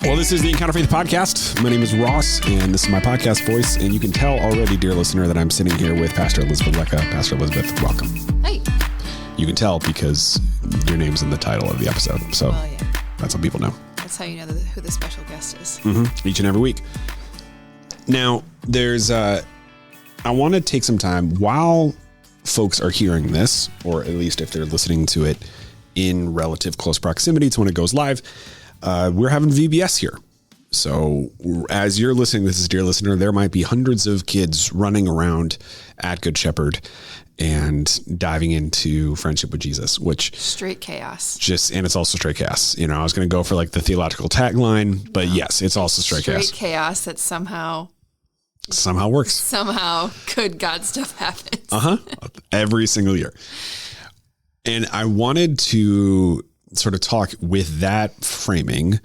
Well, this is the Encounter Faith podcast. My name is Ross, and this is my podcast voice. And you can tell already, dear listener, that I'm sitting here with Pastor Elisabeth Lectka. Pastor Elisabeth, welcome. Hey. You can tell because your name's in the title of the episode. So That's how people know. That's how you know who the special guest is. Mm-hmm. Each and every week. Now, I want to take some time while folks are hearing this, or at least if they're listening to it in relative close proximity to when it goes live. We're having VBS here. So as you're listening to this, dear listener, there might be hundreds of kids running around at Good Shepherd and diving into friendship with Jesus, which straight chaos. And it's also straight chaos. You know, I was going to go for like the theological tagline, but yes, it's also straight chaos. Straight chaos that somehow works. Somehow good God stuff happens. Every single year. And I wanted to sort of talk with that framing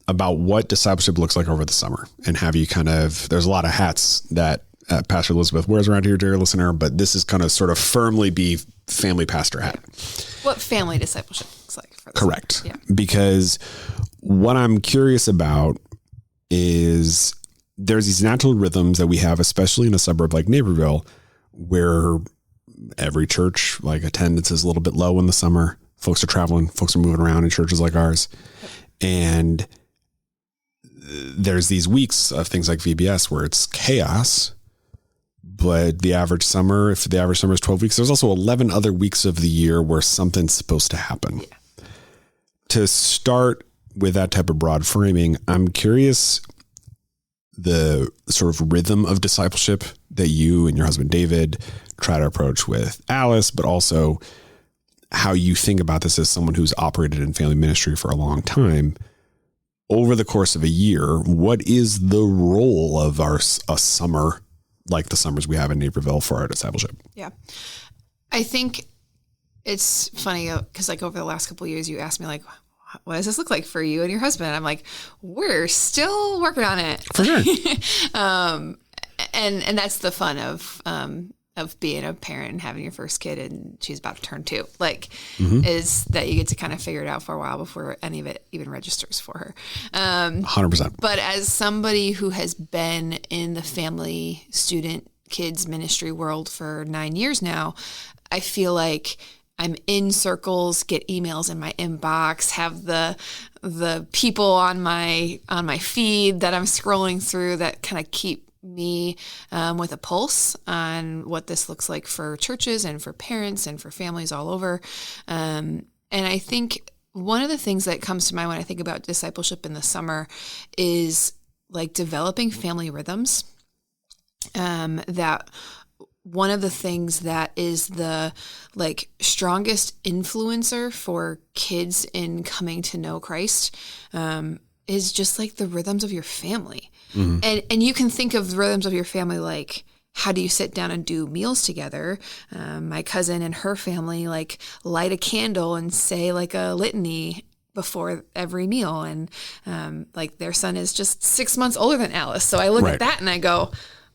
about what discipleship looks like over the summer, and have you there's a lot of hats that Pastor Elisabeth wears around here, dear listener, but this is kind of sort of firmly be family pastor hat. What family discipleship looks like for this. Correct. Yeah. Because what I'm curious about is there's these natural rhythms that we have, especially in a suburb like Naperville, where every church, like attendance is a little bit low in the summer. Folks are traveling, folks are moving around in churches like ours. And there's these weeks of things like VBS where it's chaos, but if the average summer is 12 weeks, there's also 11 other weeks of the year where something's supposed to happen. Yeah. To start with that type of broad framing, I'm curious the sort of rhythm of discipleship that you and your husband, David, try to approach with Alice, but also how you think about this as someone who's operated in family ministry for a long time. Over the course of a year, what is the role of a summer like the summers we have in Naperville for our discipleship? Yeah. I think it's funny because like over the last couple of years, you asked me like, what does this look like for you and your husband? I'm like, we're still working on it. For sure. And that's the fun of being a parent and having your first kid, and she's about to turn 2, is that you get to kind of figure it out for a while before any of it even registers for her. 100%. But as somebody who has been in the family, student, kids ministry world for 9 years now, I feel like I'm in circles, get emails in my inbox, have the people on my feed that I'm scrolling through that kind of keep me with a pulse on what this looks like for churches and for parents and for families all over. And I think one of the things that comes to mind when I think about discipleship in the summer is like developing family rhythms. That one of the things that is the like strongest influencer for kids in coming to know Christ is just like the rhythms of your family. Mm-hmm. And you can think of the rhythms of your family like, how do you sit down and do meals together? My cousin and her family like light a candle and say like a litany before every meal. And like their son is just 6 months older than Alice. So I look at that and I go,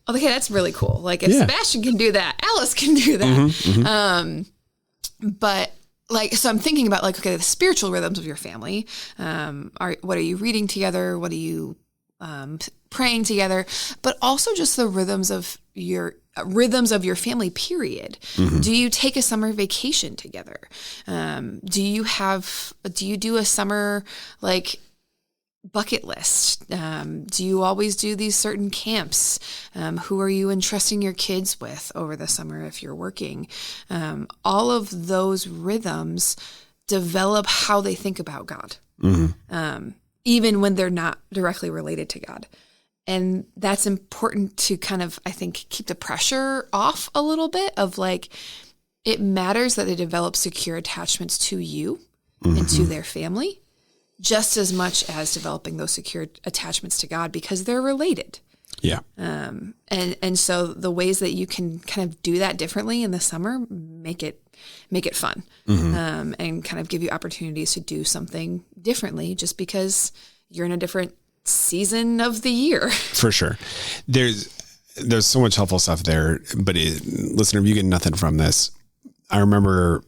oh, okay, that's really cool. Like if Sebastian can do that, Alice can do that. Mm-hmm, mm-hmm. But like, so I'm thinking about like, okay, the spiritual rhythms of your family. What are you reading together? What are you praying together? But also just the rhythms of your family, period. Mm-hmm. Do you take a summer vacation together? Do you do a summer like bucket list? Do you always do these certain camps? Who are you entrusting your kids with over the summer if you're working? All of those rhythms develop how they think about God, even when they're not directly related to God. And that's important to kind of, I think, keep the pressure off a little bit of like, it matters that they develop secure attachments to you and to their family, just as much as developing those secure attachments to God, because they're related. Yeah. And so the ways that you can kind of do that differently in the summer, make it fun, and kind of give you opportunities to do something differently just because you're in a different season of the year. For sure. There's so much helpful stuff there, but listener, if you get nothing from this, I remember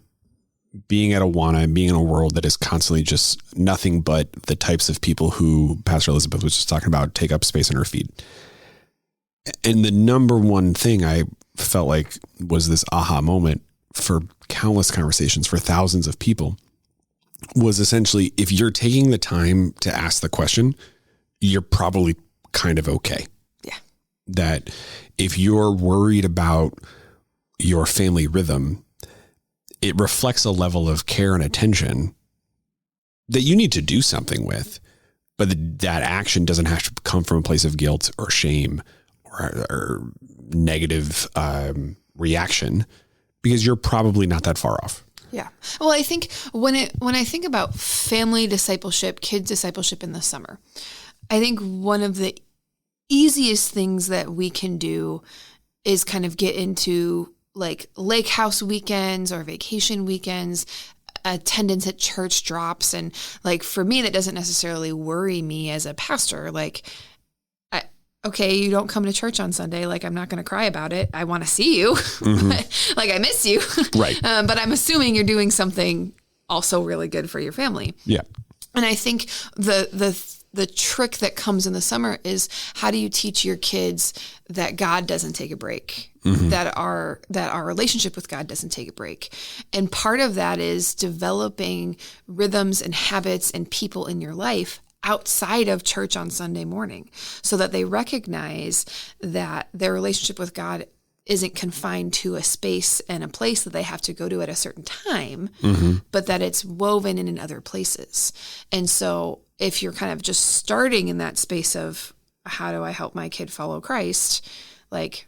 being at Awana and being in a world that is constantly just nothing but the types of people who Pastor Elisabeth was just talking about take up space in her feed. And the number one thing I felt like was this aha moment for countless conversations for thousands of people was essentially, if you're taking the time to ask the question, you're probably kind of okay. Yeah. That if you're worried about your family rhythm, it reflects a level of care and attention that you need to do something with, but that action doesn't have to come from a place of guilt or shame or negative reaction, because you're probably not that far off. Yeah. Well, I think when I think about family discipleship, kids discipleship in the summer, I think one of the easiest things that we can do is kind of get into like lake house weekends or vacation weekends, attendance at church drops. And like, for me, that doesn't necessarily worry me as a pastor. Like, okay, you don't come to church on Sunday. Like, I'm not going to cry about it. I want to see you. But, like, I miss you. Right. But I'm assuming you're doing something also really good for your family. Yeah. And I think the trick that comes in the summer is, how do you teach your kids that God doesn't take a break, that our relationship with God doesn't take a break. And part of that is developing rhythms and habits and people in your life outside of church on Sunday morning, so that they recognize that their relationship with God isn't confined to a space and a place that they have to go to at a certain time, but that it's woven in other places. And so if you're kind of just starting in that space of, how do I help my kid follow Christ? Like,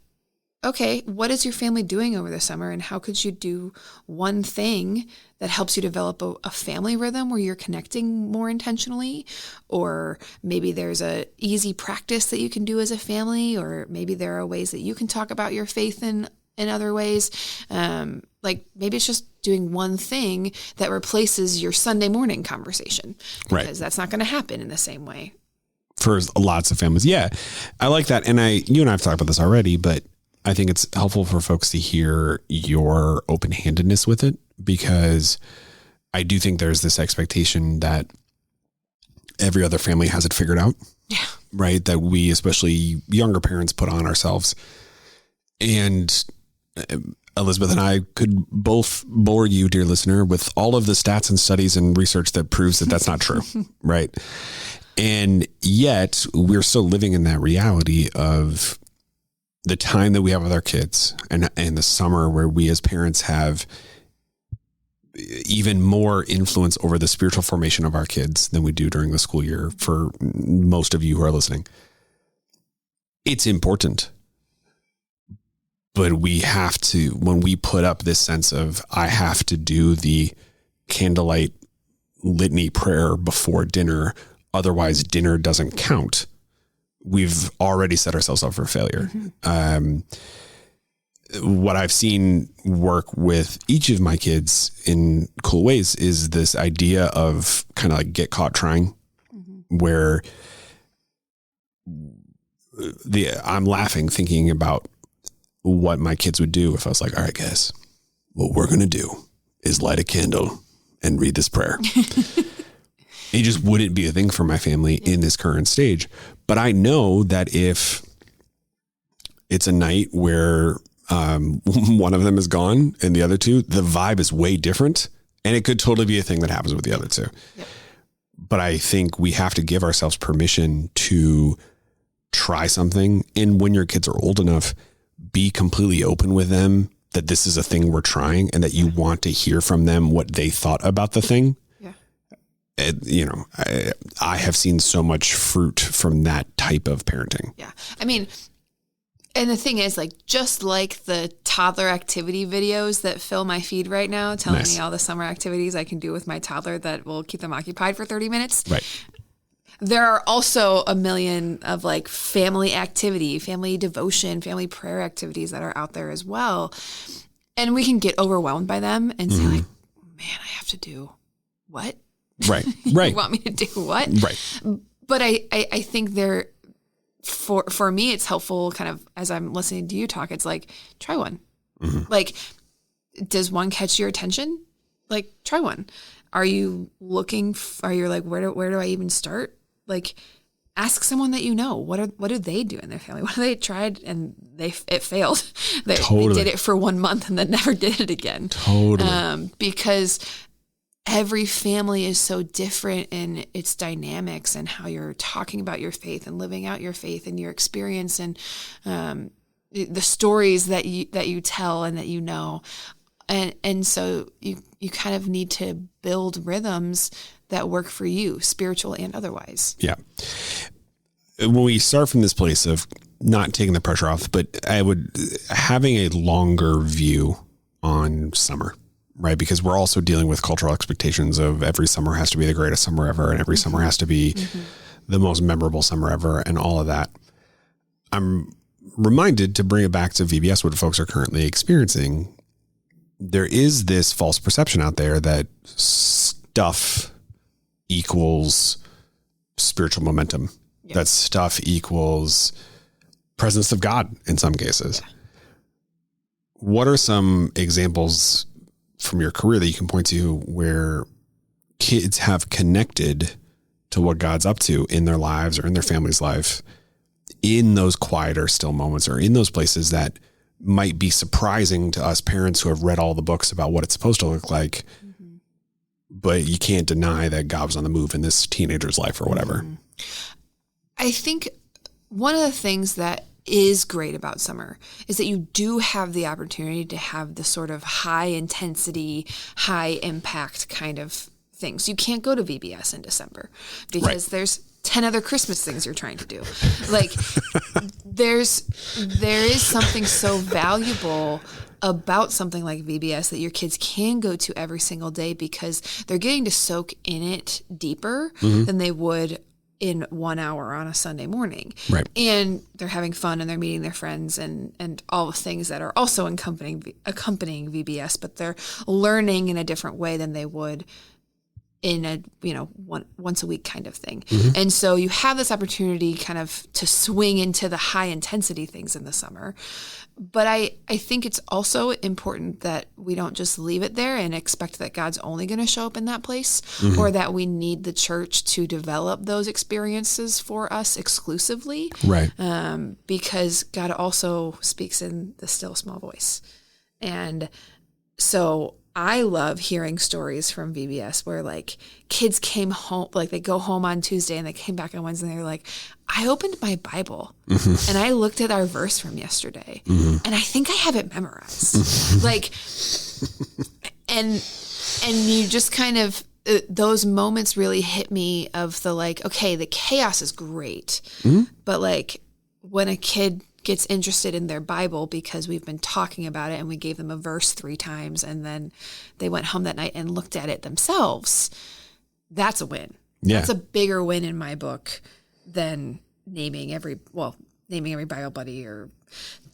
okay, what is your family doing over the summer? And how could you do one thing that helps you develop a family rhythm where you're connecting more intentionally? Or maybe there's a easy practice that you can do as a family, or maybe there are ways that you can talk about your faith in other ways. Like, maybe it's just doing one thing that replaces your Sunday morning conversation, because that's not going to happen in the same way for lots of families. Yeah, I like that. And you and I have talked about this already, but I think it's helpful for folks to hear your open-handedness with it, because I do think there's this expectation that every other family has it figured out. Yeah. Right. That we, especially younger parents, put on ourselves. And Elisabeth and I could both bore you, dear listener, with all of the stats and studies and research that proves that that's not true. Right. And yet we're still living in that reality of the time that we have with our kids, and the summer where we as parents have even more influence over the spiritual formation of our kids than we do during the school year, for most of you who are listening. It's important, but we have to, when we put up this sense of, I have to do the candlelight litany prayer before dinner, otherwise dinner doesn't count, we've already set ourselves up for failure. What I've seen work with each of my kids in cool ways is this idea of kind of like get caught trying, where I'm laughing thinking about what my kids would do if I was like, all right, guys, what we're going to do is light a candle and read this prayer. It just wouldn't be a thing for my family in this current stage. But I know that if it's a night where one of them is gone and the other two, the vibe is way different, and it could totally be a thing that happens with the other two. Yep. But I think we have to give ourselves permission to try something. And when your kids are old enough, be completely open with them that this is a thing we're trying, and that you want to hear from them what they thought about the thing. I have seen so much fruit from that type of parenting. Yeah. I mean, and the thing is, like, just like the toddler activity videos that fill my feed right now, telling me all the summer activities I can do with my toddler that will keep them occupied for 30 minutes. Right. There are also a million of like family activity, family devotion, family prayer activities that are out there as well. And we can get overwhelmed by them and say like, man, I have to do what? Right. You want me to do what? Right. But I think for me, it's helpful kind of as I'm listening to you talk, it's like, try one. Like, does one catch your attention? like try one. Are you looking, are you like, where do I even start? Like ask someone that you know, what do they do in their family? What have they tried and it failed? They did it for 1 month and then never did it again. Totally. Because every family is so different in its dynamics and how you're talking about your faith and living out your faith and your experience and the stories that you tell and that you know. And so you kind of need to build rhythms that work for you, spiritual and otherwise. Yeah. When we start from this place of not taking the pressure off, but having a longer view on summer, right? Because we're also dealing with cultural expectations of every summer has to be the greatest summer ever, and every summer has to be the most memorable summer ever, and all of that. I'm reminded to bring it back to VBS, what folks are currently experiencing. There is this false perception out there that stuff equals spiritual momentum. Yep. That stuff equals presence of God in some cases. Yeah. What are some examples from your career that you can point to where kids have connected to what God's up to in their lives or in their family's life in those quieter, still moments, or in those places that might be surprising to us parents who have read all the books about what it's supposed to look like, but you can't deny that God was on the move in this teenager's life or whatever. I think one of the things that is great about summer is that you do have the opportunity to have the sort of high intensity, high impact kind of things. You can't go to VBS in December because there's 10 other Christmas things you're trying to do. Like there is something so valuable about something like VBS that your kids can go to every single day because they're getting to soak in it deeper than they would in 1 hour on a Sunday morning. Right. And they're having fun and they're meeting their friends and all the things that are also accompanying VBS, but they're learning in a different way than they would in a, once a week kind of thing. And so you have this opportunity kind of to swing into the high intensity things in the summer. But I think it's also important that we don't just leave it there and expect that God's only going to show up in that place or that we need the church to develop those experiences for us exclusively. Right. Because God also speaks in the still small voice. And so I love hearing stories from VBS where like kids came home, like they go home on Tuesday and they came back on Wednesday and they're like, I opened my Bible and I looked at our verse from yesterday and I think I have it memorized. Like, and you just kind of, those moments really hit me of the like, okay, the chaos is great, but like when a kid gets interested in their Bible because we've been talking about it and we gave them a verse 3 times and then they went home that night and looked at it themselves, that's a win. Yeah. That's a bigger win in my book than naming every Bible buddy or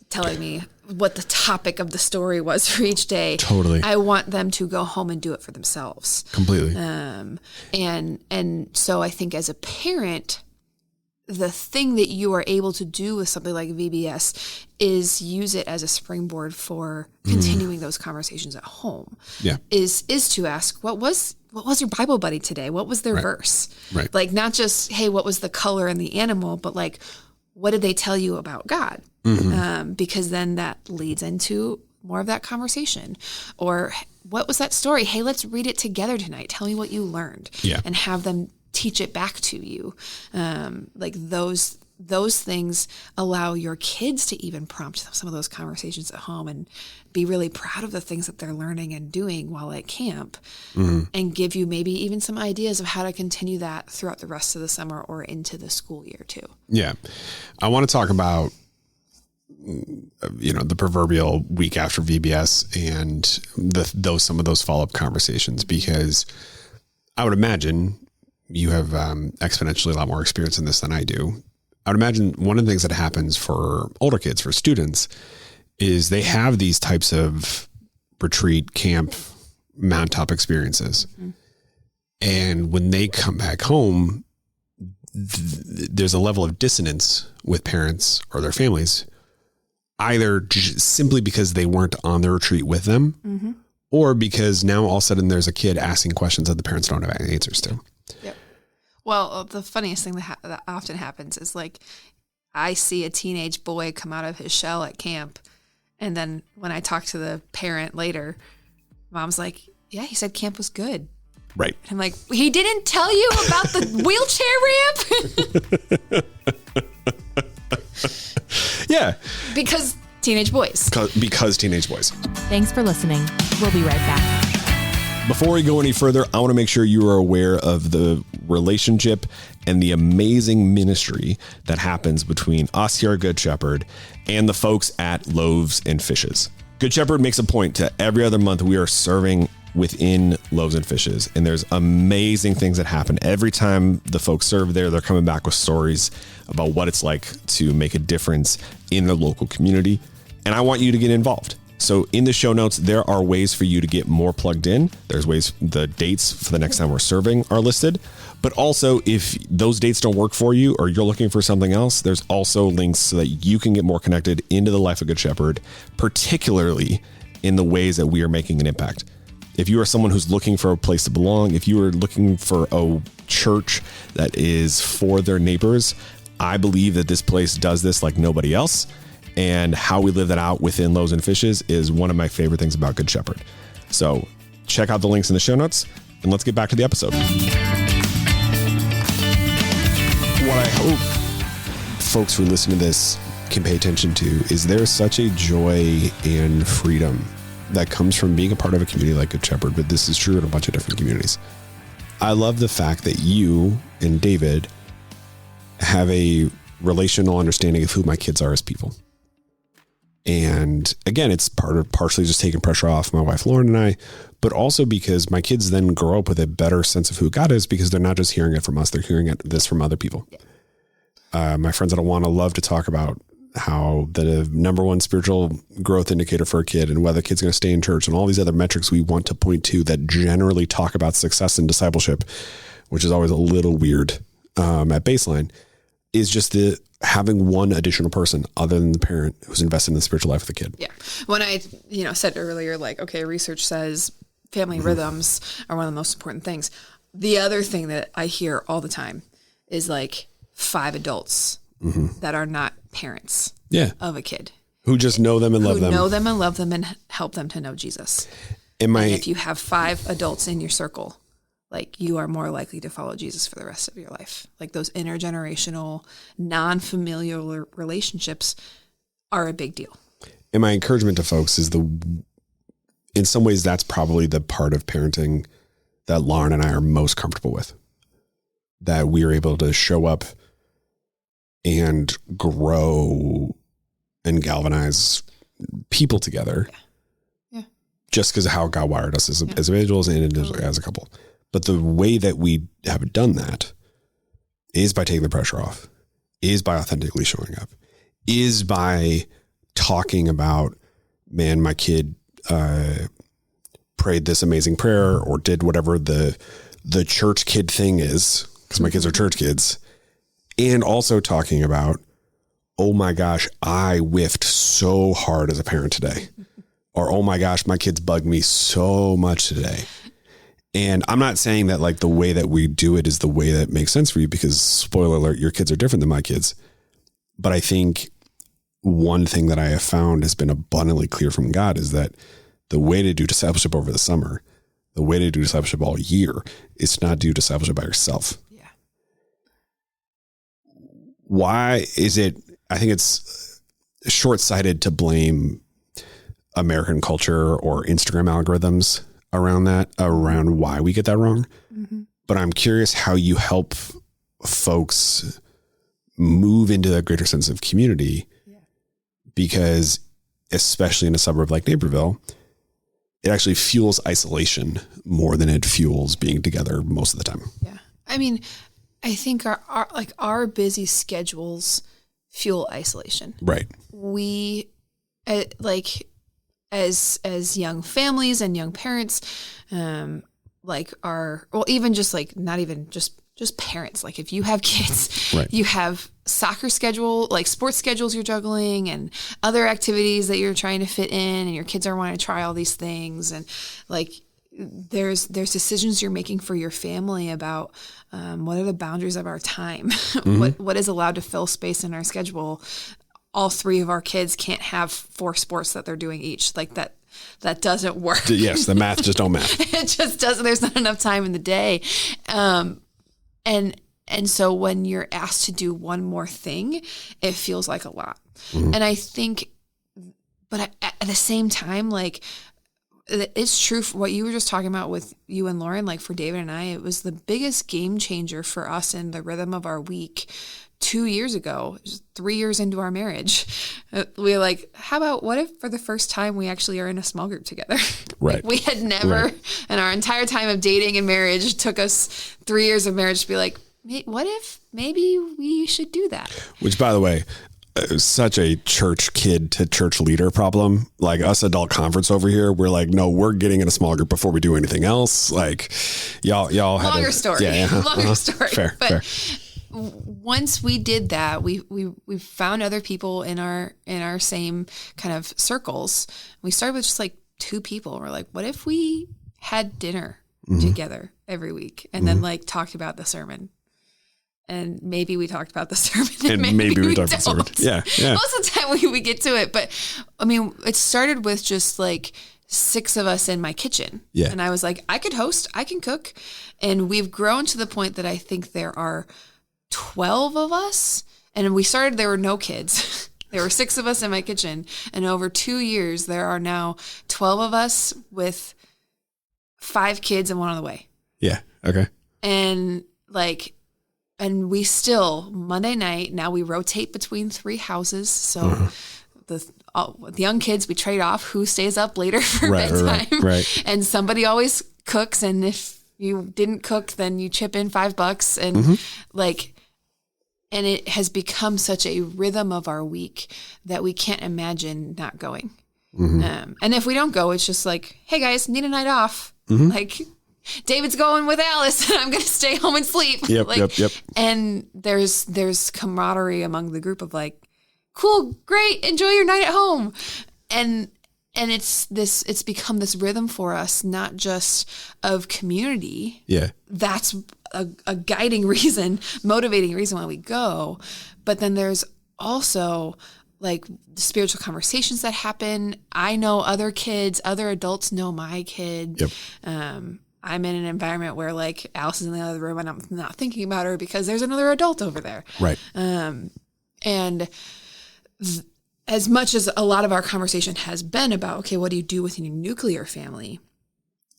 telling me what the topic of the story was for each day. Totally. I want them to go home and do it for themselves. Completely. And so I think as a parent, the thing that you are able to do with something like VBS is use it as a springboard for continuing those conversations at home. Yeah. Is to ask, what was your Bible buddy today? What was their verse? Right. Like not just, hey, what was the color and the animal, but like, what did they tell you about God? Because then that leads into more of that conversation. Or what was that story? Hey, let's read it together tonight. Tell me what you learned. Yeah. And have them teach it back to you. Like those things allow your kids to even prompt some of those conversations at home and be really proud of the things that they're learning and doing while at camp and give you maybe even some ideas of how to continue that throughout the rest of the summer or into the school year too. Yeah. I want to talk about, the proverbial week after VBS and some of those follow-up conversations, because I would imagine you have exponentially a lot more experience in this than I do. I would imagine one of the things that happens for older kids, for students, is they have these types of retreat, camp, mountaintop experiences. And when they come back home, there's a level of dissonance with parents or their families, either simply because they weren't on the retreat with them or because now all of a sudden there's a kid asking questions that the parents don't have answers to. Yep. Well, the funniest thing that often happens is like I see a teenage boy come out of his shell at camp, and then when I talk to the parent later, mom's like, yeah, he said camp was good. Right. And I'm like, he didn't tell you about the wheelchair ramp? Yeah. Because teenage boys. Because teenage boys. Thanks for listening. We'll be right back. Before we go any further, I want to make sure you are aware of the relationship and the amazing ministry that happens between us here at Good Shepherd and the folks at Loaves and Fishes. Good Shepherd makes a point to every other month we are serving within Loaves and Fishes, and there's amazing things that happen. Every time the folks serve there, they're coming back with stories about what it's like to make a difference in the local community, and I want you to get involved. So in the show notes, there are ways for you to get more plugged in. There's ways, the dates for the next time we're serving are listed. But also, if those dates don't work for you or you're looking for something else, there's also links so that you can get more connected into the life of Good Shepherd, particularly in the ways that we are making an impact. If you are someone who's looking for a place to belong, if you are looking for a church that is for their neighbors, I believe that this place does this like nobody else. And how we live that out within Loaves and Fishes is one of my favorite things about Good Shepherd. So check out the links in the show notes, and let's get back to the episode. What I hope folks who listen to this can pay attention to is there's such a joy and freedom that comes from being a part of a community like Good Shepherd, but this is true in a bunch of different communities. I love the fact that you and David have a relational understanding of who my kids are as people. And again, it's partially just taking pressure off my wife, Lauren, and I, but also because my kids then grow up with a better sense of who God is because they're not just hearing it from us, they're hearing this from other people. Yeah. My friends at Awana love to talk about how the number one spiritual growth indicator for a kid and whether a kid's going to stay in church and all these other metrics we want to point to that generally talk about success and discipleship, which is always a little weird at baseline, is just the having one additional person other than the parent who's invested in the spiritual life of the kid. Yeah. When I, said earlier, like, okay, research says family rhythms are one of the most important things. The other thing that I hear all the time is like 5 adults that are not parents of a kid. Who just know them and love them. Who know them and love them and help them to know Jesus. And if you have 5 adults in your circle, like you are more likely to follow Jesus for the rest of your life. Like those intergenerational, non-familial relationships are a big deal. And my encouragement to folks is in some ways, that's probably the part of parenting that Lauren and I are most comfortable with. That we are able to show up and grow and galvanize people together. Yeah. Just because of how God wired us as individuals and as a couple. But the way that we have done that is by taking the pressure off, is by authentically showing up, is by talking about, man, my kid prayed this amazing prayer or did whatever the church kid thing is, because my kids are church kids, and also talking about, oh my gosh, I whiffed so hard as a parent today, or oh my gosh, my kids bugged me so much today. And I'm not saying that like the way that we do it is the way that makes sense for you because spoiler alert, your kids are different than my kids. But I think one thing that I have found has been abundantly clear from God is that the way to do discipleship over the summer, the way to do discipleship all year is to not do discipleship by yourself. Yeah. Why is it, I think it's short-sighted to blame American culture or Instagram algorithms around why we get that wrong. Mm-hmm. But I'm curious how you help folks move into that greater sense of community because especially in a suburb like Naperville, it actually fuels isolation more than it fuels being together most of the time. Yeah. I mean, I think our busy schedules fuel isolation. Right. We as young families and young parents, even just like not even just just parents. Like if you have kids, Right. you have soccer schedule, like sports schedules you're juggling and other activities that you're trying to fit in, and your kids are wanting to try all these things. And like, there's decisions you're making for your family about what are the boundaries of our time, what is allowed to fill space in our schedule. All 3 of our kids can't have 4 sports that they're doing each. Like that doesn't work. Yes, the math just don't math. It just doesn't. There's not enough time in the day. And so when you're asked to do one more thing, it feels like a lot. And I think, but at the same time, like, it's true for what you were just talking about with you and Lauren, like for David and I, it was the biggest game changer for us in the rhythm of our week 2 years ago, 3 years into our marriage. We were like, how about what if for the first time we actually are in a small group together? Right. Like we had never, in our entire time of dating and marriage, took us 3 years of marriage to be like, what if maybe we should do that? Which, by the way, such a church kid to church leader problem. Like us adult conference over here, we're like, no, we're getting in a small group before we do anything else. Like y'all had longer story. Yeah, longer story. Fair. Once we did that, we found other people in our same kind of circles. We started with just like 2 people. We're like, what if we had dinner together every week and then like talked about the sermon? And maybe we talked about the sermon. And maybe we talked about the sermon. Yeah. Most of the time we get to it. But I mean, it started with just like 6 of us in my kitchen. Yeah. And I was like, I could host, I can cook. And we've grown to the point that I think there are 12 of us. And we started, there were no kids. There were 6 of us in my kitchen. And over 2 years, there are now 12 of us with 5 kids and 1 on the way. Yeah. Okay. And like, and we still, Monday night, now we rotate between 3 houses. So the young kids, we trade off who stays up later for bedtime. Right. And somebody always cooks. And if you didn't cook, then you chip in $5. And like, and it has become such a rhythm of our week that we can't imagine not going. And if we don't go, it's just like, hey guys, need a night off. Like, David's going with Alice and I'm going to stay home and sleep. Yep. And there's camaraderie among the group of like, cool, great, enjoy your night at home. And it's become this rhythm for us, not just of community. Yeah. That's a guiding reason, motivating reason why we go. But then there's also like the spiritual conversations that happen. I know other kids, other adults know my kid. Yep. I'm in an environment where like Alice is in the other room and I'm not thinking about her because there's another adult over there. Right. As much as a lot of our conversation has been about, okay, what do you do with your nuclear family?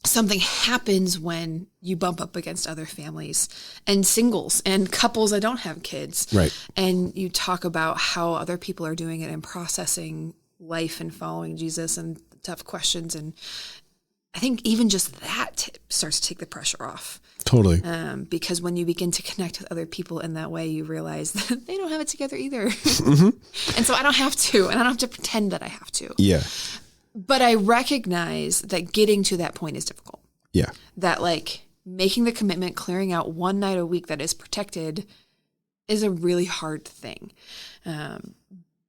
Something happens when you bump up against other families and singles and couples that don't have kids. Right. And you talk about how other people are doing it and processing life and following Jesus and tough questions. And I think even just that starts to take the pressure off. Totally. Because when you begin to connect with other people in that way, you realize that they don't have it together either. And so I don't have to, and I don't have to pretend that I have to. Yeah. But I recognize that getting to that point is difficult. Yeah. That like making the commitment, clearing out one night a week that is protected is a really hard thing.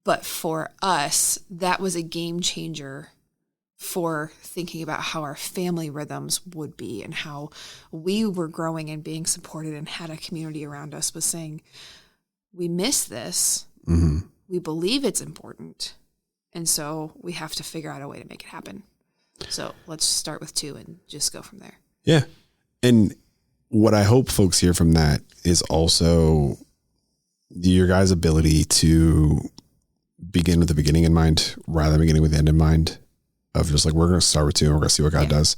But for us, that was a game changer for thinking about how our family rhythms would be and how we were growing and being supported and had a community around us, was saying, we miss this. We believe it's important. And so we have to figure out a way to make it happen. So let's start with 2 and just go from there. Yeah. And what I hope folks hear from that is also your guys' ability to begin with the beginning in mind rather than beginning with the end in mind, of just like, we're going to start with 2 and we're going to see what God does.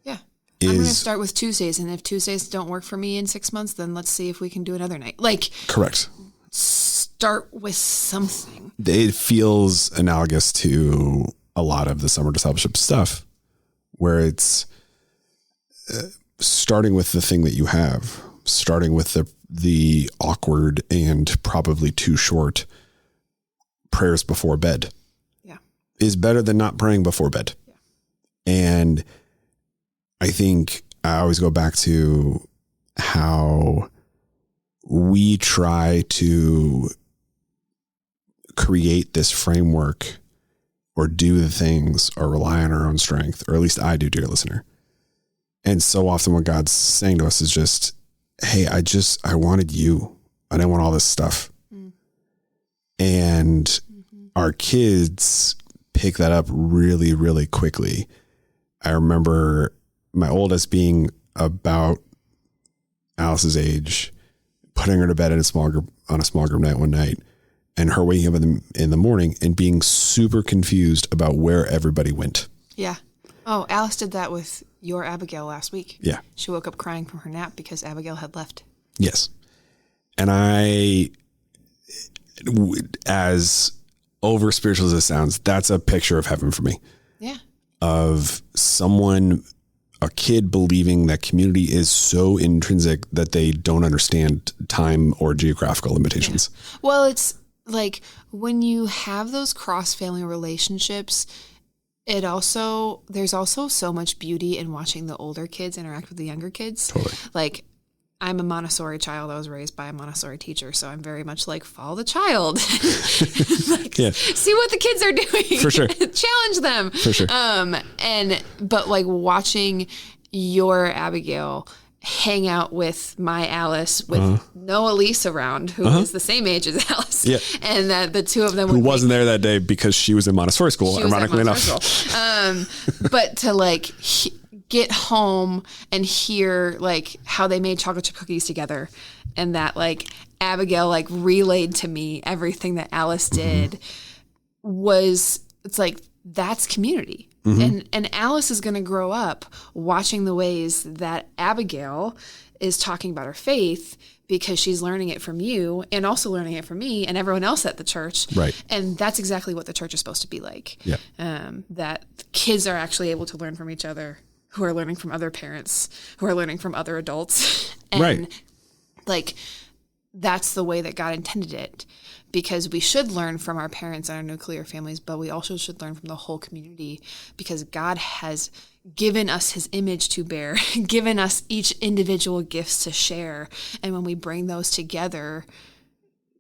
Yeah. I'm going to start with Tuesdays. And if Tuesdays don't work for me in 6 months, then let's see if we can do another night. Like, correct. Start with something. It feels analogous to a lot of the summer discipleship stuff where it's starting with the thing that you have, starting with the awkward and probably too short prayers before bed. Is better than not praying before bed. Yeah. And I think I always go back to how we try to create this framework or do the things or rely on our own strength, or at least I do, dear listener. And so often what God's saying to us is just, hey, I wanted you. I didn't want all this stuff. And our kids pick that up really, really quickly. I remember my oldest being about Alice's age, putting her to bed in a small group night one night, and her waking up in the morning and being super confused about where everybody went. Yeah. Oh, Alice did that with your Abigail last week. Yeah. She woke up crying from her nap because Abigail had left. Yes. And I, as over spiritual as it sounds, that's a picture of heaven for me. Yeah. Of someone, a kid believing that community is so intrinsic that they don't understand time or geographical limitations. Yeah. Well, it's like when you have those cross-family relationships, there's also so much beauty in watching the older kids interact with the younger kids. Totally. Like, I'm a Montessori child. I was raised by a Montessori teacher, so I'm very much like, follow the child. See what the kids are doing. For sure. Challenge them. For sure. But like watching your Abigail hang out with my Alice with no Elise around, who is the same age as Alice. Yeah. And that the two of them who wasn't there that day because she was in Montessori school, ironically enough. But to like get home and hear like how they made chocolate chip cookies together, and that like Abigail like relayed to me everything that Alice did it's like, that's community. And Alice is going to grow up watching the ways that Abigail is talking about her faith, because she's learning it from you and also learning it from me and everyone else at the church. Right. And that's exactly what the church is supposed to be like. Yeah. That kids are actually able to learn from each other, who are learning from other parents, who are learning from other adults. And right. Like, that's the way that God intended it, because we should learn from our parents and our nuclear families, but we also should learn from the whole community, because God has given us his image to bear, given us each individual gifts to share. And when we bring those together,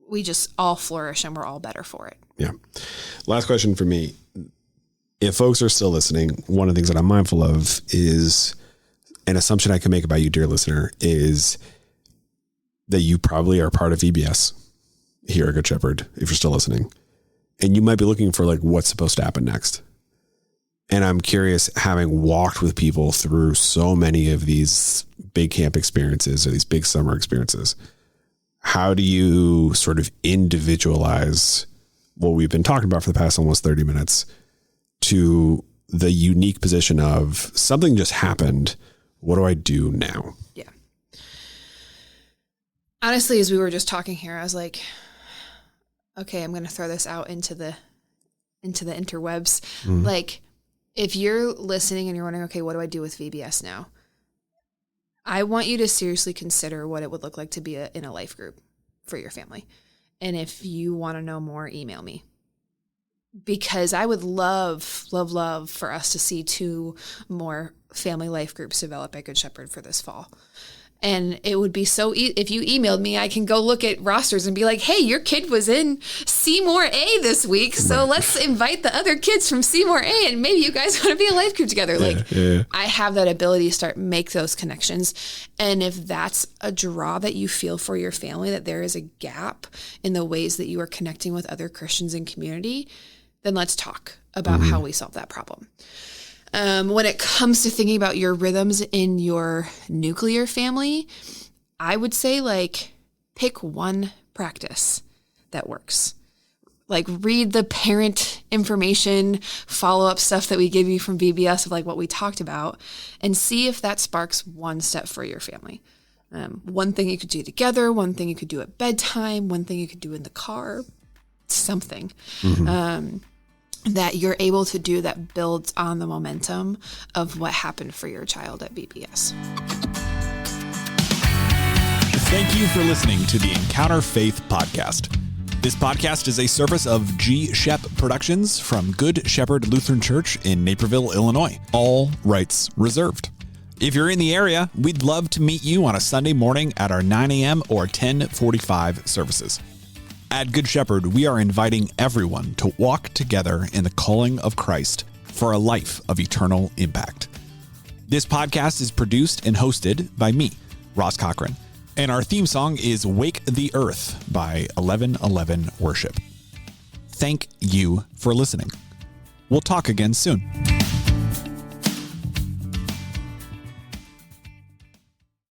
we just all flourish and we're all better for it. Yeah. Last question for me. If folks are still listening, one of the things that I'm mindful of is an assumption I can make about you, dear listener, is that you probably are part of VBS here at Good Shepherd, if you're still listening, and you might be looking for like what's supposed to happen next. And I'm curious, having walked with people through so many of these big camp experiences or these big summer experiences, how do you sort of individualize what we've been talking about for the past almost 30 minutes to the unique position of something just happened? What do I do now? Yeah. Honestly, as we were just talking here, I was like, okay, I'm going to throw this out into the interwebs. Like, if you're listening and you're wondering, okay, what do I do with VBS now? I want you to seriously consider what it would look like to be in a life group for your family. And if you want to know more, email me. Because I would love for us to see 2 more family life groups develop at Good Shepherd for this fall. And it would be so if you emailed me, I can go look at rosters and be like, hey, your kid was in Seymour A this week, so let's invite the other kids from Seymour A, and maybe you guys want to be a life group together. I have that ability to make those connections. And if that's a draw that you feel for your family, that there is a gap in the ways that you are connecting with other Christians in community, then let's talk about how we solve that problem. When it comes to thinking about your rhythms in your nuclear family, I would say like pick one practice that works. Like read the parent information, follow-up stuff that we give you from VBS of like what we talked about, and see if that sparks one step for your family. One thing you could do together, one thing you could do at bedtime, one thing you could do in the car, something. That you're able to do that builds on the momentum of what happened for your child at VBS. Thank you for listening to the Encounter Faith podcast. This podcast is a service of G. Shep Productions from Good Shepherd Lutheran Church in Naperville, Illinois. All rights reserved. If you're in the area, we'd love to meet you on a Sunday morning at our 9 a.m. or 10:45 services. At Good Shepherd, we are inviting everyone to walk together in the calling of Christ for a life of eternal impact. This podcast is produced and hosted by me, Ross Cochran, and our theme song is Wake the Earth by 1111 Worship. Thank you for listening. We'll talk again soon.